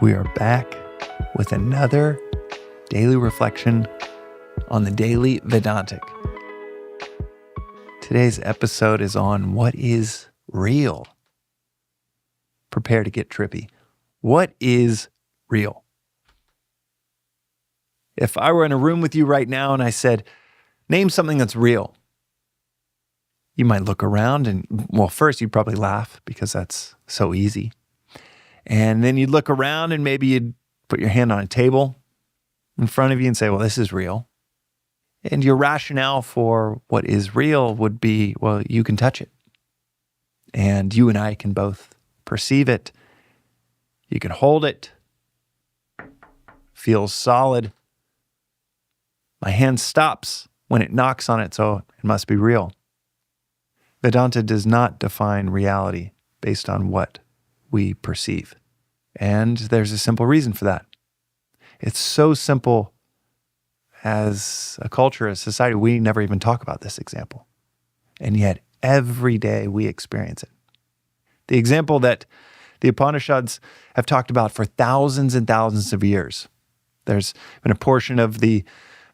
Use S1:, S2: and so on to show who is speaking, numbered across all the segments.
S1: We are back with another daily reflection on the Daily Vedantic. Today's episode is on what is real. Prepare to get trippy. What is real? If I were in a room with you right now and I said, name something that's real, you might look around and, well, first you'd probably laugh because that's so easy. And then you'd look around and maybe you'd put your hand on a table in front of you and say, well, this is real. And your rationale for what is real would be, well, you can touch it. And you and I can both perceive it. You can hold it. Feels solid. My hand stops when it knocks on it, so it must be real. Vedanta does not define reality based on what we perceive. And there's a simple reason for that. It's so simple. As a culture, as society, we never even talk about this example. And yet, every day we experience it. The example that the Upanishads have talked about for thousands and thousands of years. There's been a portion of the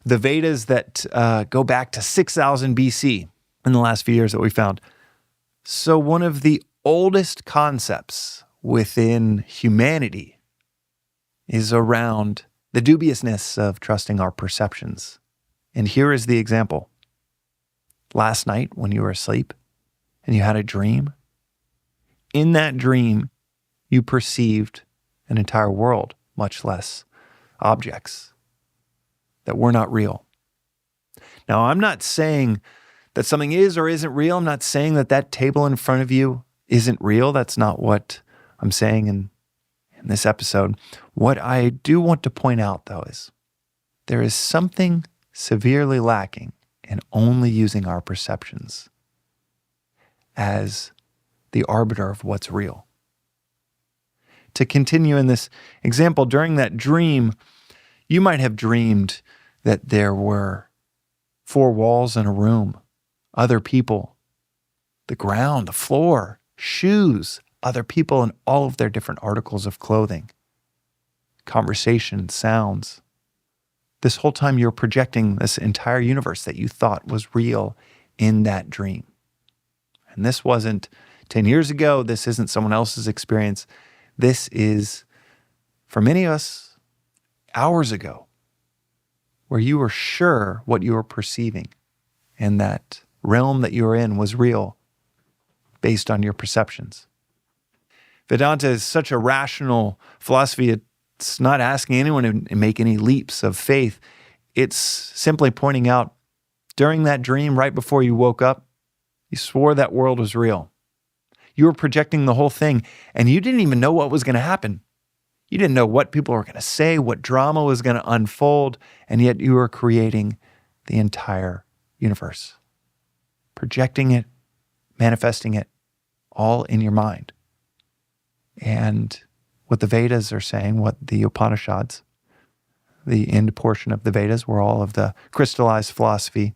S1: Vedas that go back to 6,000 BC in the last few years that we found. So one of the oldest concepts within humanity is around the dubiousness of trusting our perceptions. And here is the example. Last night when you were asleep and you had a dream, in that dream you perceived an entire world, much less objects that were not real. Now, I'm not saying that something is or isn't real. I'm not saying that that table in front of you isn't real. That's not what I'm saying in this episode. What I do want to point out, though, is there is something severely lacking in only using our perceptions as the arbiter of what's real. To continue in this example, during that dream, you might have dreamed that there were 4 walls in a room, other people, the ground, the floor, shoes, other people and all of their different articles of clothing, conversation, sounds. This whole time you're projecting this entire universe that you thought was real in that dream. And this wasn't 10 years ago. This isn't someone else's experience. This is, for many of us, hours ago, where you were sure what you were perceiving and that realm that you were in was real based on your perceptions. Vedanta is such a rational philosophy. It's not asking anyone to make any leaps of faith. It's simply pointing out, during that dream, right before you woke up, you swore that world was real. You were projecting the whole thing, and you didn't even know what was going to happen. You didn't know what people were going to say, what drama was going to unfold, and yet you were creating the entire universe. Projecting it, manifesting it, all in your mind. And what the Vedas are saying, what the Upanishads, the end portion of the Vedas, where all of the crystallized philosophy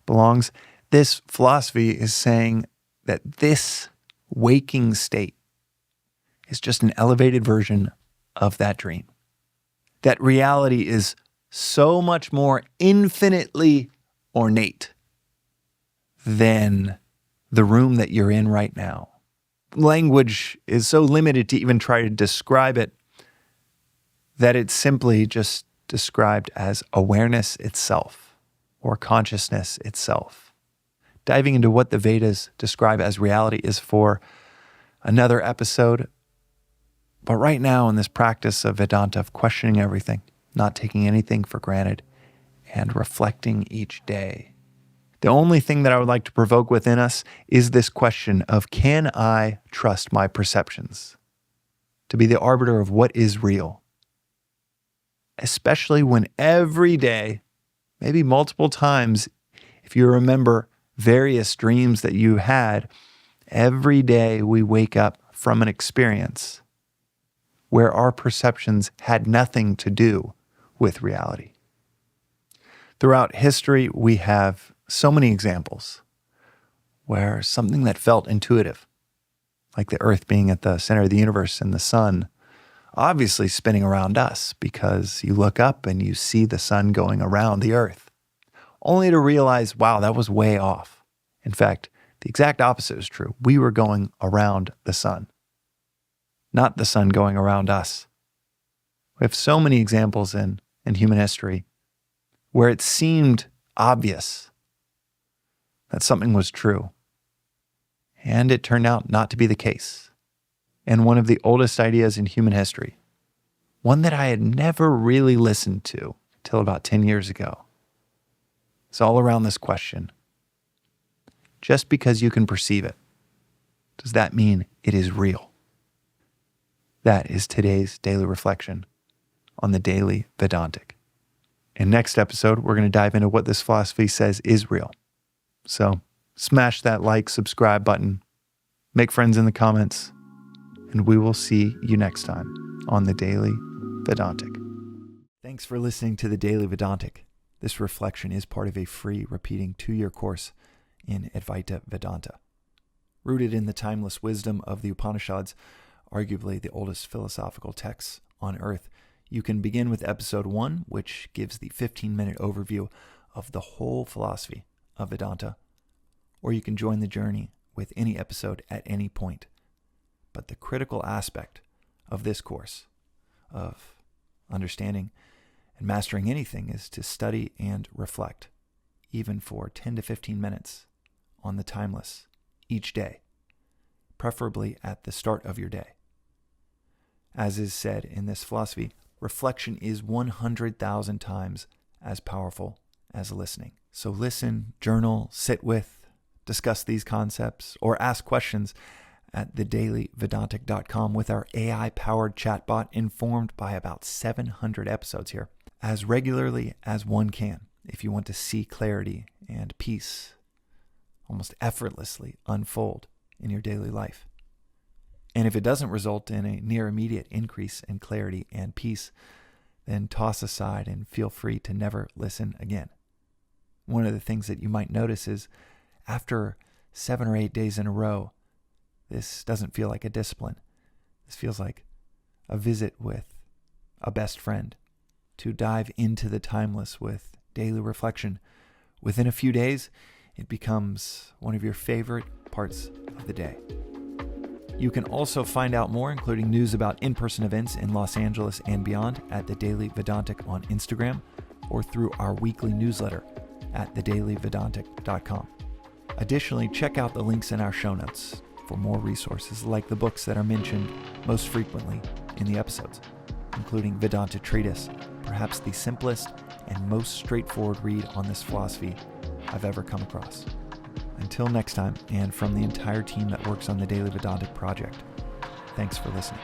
S1: belongs, this philosophy is saying that this waking state is just an elevated version of that dream. That reality is so much more infinitely ornate than the room that you're in right now. Language is so limited to even try to describe it that it's simply just described as awareness itself or consciousness itself. Diving into what the Vedas describe as reality is for another episode. But right now in this practice of Vedanta, of questioning everything, not taking anything for granted, and reflecting each day, the only thing that I would like to provoke within us is this question of, can I trust my perceptions to be the arbiter of what is real? Especially when every day, maybe multiple times, if you remember various dreams that you had, every day we wake up from an experience where our perceptions had nothing to do with reality. Throughout history, we have so many examples where something that felt intuitive, like the earth being at the center of the universe and the sun obviously spinning around us because you look up and you see the sun going around the earth, only to realize, wow, that was way off. In fact, the exact opposite is true. We were going around the sun, not the sun going around us. We have so many examples in human history where it seemed obvious that something was true, and it turned out not to be the case. And one of the oldest ideas in human history, one that I had never really listened to till about 10 years ago, is all around this question. Just because you can perceive it, does that mean it is real? That is today's daily reflection on the Daily Vedantic. In next episode, we're going to dive into what this philosophy says is real. So smash that like, subscribe button, make friends in the comments, and we will see you next time on the Daily Vedantic. Thanks for listening to the Daily Vedantic. This reflection is part of a free repeating 2-year course in Advaita Vedanta. Rooted in the timeless wisdom of the Upanishads, arguably the oldest philosophical texts on earth, you can begin with episode 1, which gives the 15-minute overview of the whole philosophy of Vedanta, or you can join the journey with any episode at any point. But the critical aspect of this course, of understanding and mastering anything, is to study and reflect, even for 10 to 15 minutes on the timeless each day, preferably at the start of your day. As is said in this philosophy, reflection is 100,000 times as powerful as listening. So listen, journal, sit with, discuss these concepts, or ask questions at thedailyvedantic.com with our AI-powered chatbot informed by about 700 episodes here, as regularly as one can if you want to see clarity and peace almost effortlessly unfold in your daily life. And if it doesn't result in a near immediate increase in clarity and peace, then toss aside and feel free to never listen again. One of the things that you might notice is after 7 or 8 days in a row, this doesn't feel like a discipline. This feels like a visit with a best friend to dive into the timeless with daily reflection. Within a few days, it becomes one of your favorite parts of the day. You can also find out more, including news about in-person events in Los Angeles and beyond, at the Daily Vedantic on Instagram or through our weekly newsletter at thedailyvedantic.com. Additionally, check out the links in our show notes for more resources like the books that are mentioned most frequently in the episodes, including Vedanta Treatise, perhaps the simplest and most straightforward read on this philosophy I've ever come across. Until next time, and from the entire team that works on the Daily Vedantic project, thanks for listening.